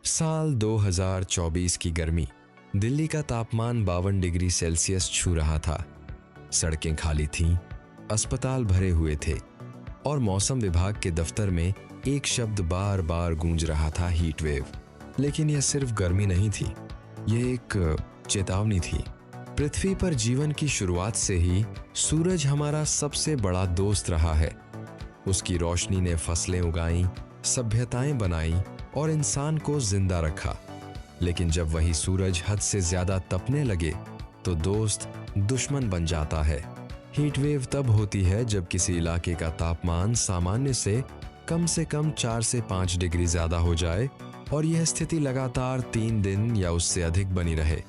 साल 2024 की गर्मी। दिल्ली का तापमान 52 डिग्री सेल्सियस छू रहा था। सड़कें खाली थीं, अस्पताल भरे हुए थे और मौसम विभाग के दफ्तर में एक शब्द बार बार गूंज रहा था, हीट वेव। लेकिन यह सिर्फ गर्मी नहीं थी, यह एक चेतावनी थी। पृथ्वी पर जीवन की शुरुआत से ही सूरज हमारा सबसे बड़ा दोस्त रहा है। उसकी रोशनी ने फसलें उगाई, सभ्यताएं बनाई और इंसान को जिंदा रखा। लेकिन जब वही सूरज हद से ज्यादा तपने लगे तो दोस्त दुश्मन बन जाता है। हीट वेव तब होती है जब किसी इलाके का तापमान सामान्य से कम 4 से 5 डिग्री ज्यादा हो जाए और यह स्थिति लगातार 3 दिन या उससे अधिक बनी रहे।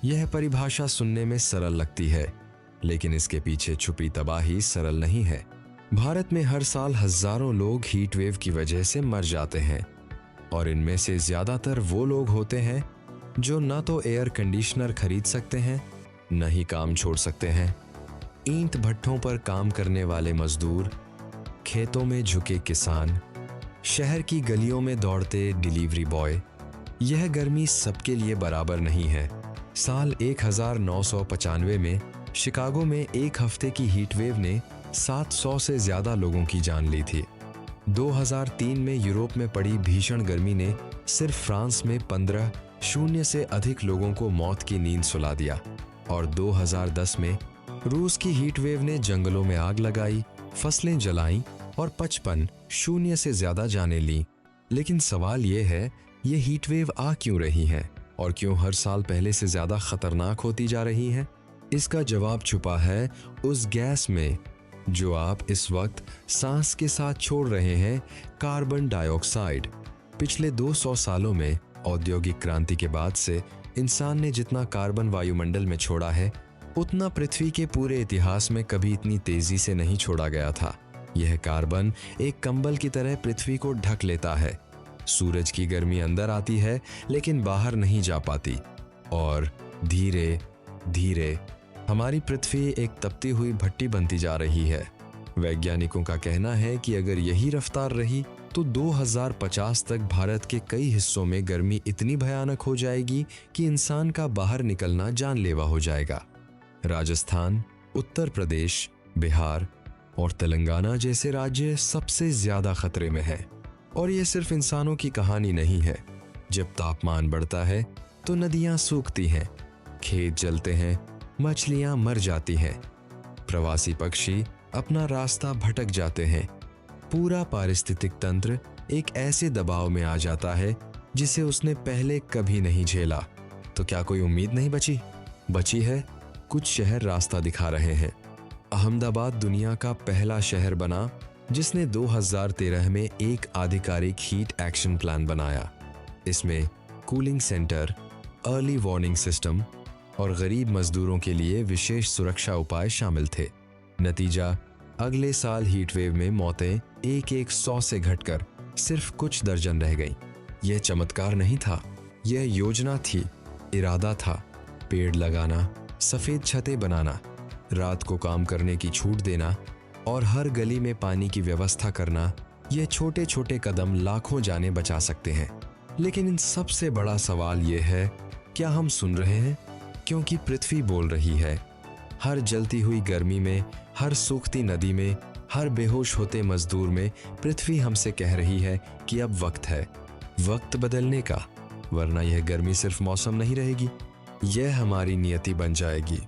यह परिभाषा सुनने में सरल लगती है, लेकिन इसके पीछे छुपी तबाही सरल नहीं है। भारत में हर साल हजारों लोग हीट वेव की वजह से मर जाते हैं और इनमें से ज्यादातर वो लोग होते हैं जो न तो एयर कंडीशनर खरीद सकते हैं, न ही काम छोड़ सकते हैं। ईंट भट्ठों पर काम करने वाले मजदूर, खेतों में झुके किसान, शहर की गलियों में दौड़ते डिलीवरी बॉय। यह गर्मी सबके लिए बराबर नहीं है। साल 1995 में शिकागो में एक हफ्ते की हीट वेव ने 700 से ज्यादा लोगों की जान ली थी। 2003 में यूरोप में पड़ी भीषण गर्मी ने सिर्फ फ्रांस में 15 शून्य से अधिक लोगों को मौत की नींद सुला दिया और 2010 में रूस की हीट वेव ने जंगलों में आग लगाई, फसलें जलाई और 55 शून्य से ज्यादा जानें ली। लेकिन सवाल यह है, ये हीट वेव आ क्यों रही है और क्यों हर साल पहले से ज्यादा खतरनाक होती जा रही है? इसका जवाब छुपा है उस गैस में जो आप इस वक्त सांस के साथ छोड़ रहे हैं, कार्बन डाइऑक्साइड। पिछले 200 सालों में औद्योगिक क्रांति के बाद से इंसान ने जितना कार्बन वायुमंडल में छोड़ा है, उतना पृथ्वी के पूरे इतिहास में कभी इतनी तेजी से नहीं छोड़ा गया था। यह कार्बन एक कंबल की तरह पृथ्वी को ढक लेता है। सूरज की गर्मी अंदर आती है लेकिन बाहर नहीं जा पाती और धीरे धीरे हमारी पृथ्वी एक तपती हुई भट्टी बनती जा रही है। वैज्ञानिकों का कहना है कि अगर यही रफ्तार रही तो 2050 तक भारत के कई हिस्सों में गर्मी इतनी भयानक हो जाएगी कि इंसान का बाहर निकलना जानलेवा हो जाएगा। राजस्थान, उत्तर प्रदेश, बिहार और तेलंगाना जैसे राज्य सबसे ज्यादा खतरे में हैं। और ये सिर्फ इंसानों की कहानी नहीं है। जब तापमान बढ़ता है तो नदियां सूखती हैं, खेत जलते हैं, मछलियां मर जाती हैं, प्रवासी पक्षी अपना रास्ता भटक जाते हैं। पूरा पारिस्थितिक तंत्र एक ऐसे दबाव में आ जाता है जिसे उसने पहले कभी नहीं झेला। तो क्या कोई उम्मीद नहीं बची है? कुछ शहर रास्ता दिखा रहे हैं। अहमदाबाद दुनिया का पहला शहर बना जिसने 2013 में एक आधिकारिक हीट एक्शन प्लान बनाया। इसमें cooling centre, early warning system और गरीब मजदूरों के लिए विशेष सुरक्षा उपाय शामिल थे। नतीजा, अगले साल हीट वेव में मौतें 100 से घटकर सिर्फ कुछ दर्जन रह गईं। यह चमत्कार नहीं था, यह योजना थी, इरादा था। पेड़ लगाना, सफेद छतें बनाना, रात को काम करने की छूट देना और हर गली में पानी की व्यवस्था करना। ये छोटे छोटे कदम लाखों जानें बचा सकते हैं। लेकिन इन सबसे बड़ा सवाल यह है, क्या हम सुन रहे हैं? क्योंकि पृथ्वी बोल रही है। हर जलती हुई गर्मी में, हर सूखती नदी में, हर बेहोश होते मजदूर में पृथ्वी हमसे कह रही है कि अब वक्त बदलने का, वरना यह गर्मी सिर्फ मौसम नहीं रहेगी, यह हमारी नियति बन जाएगी।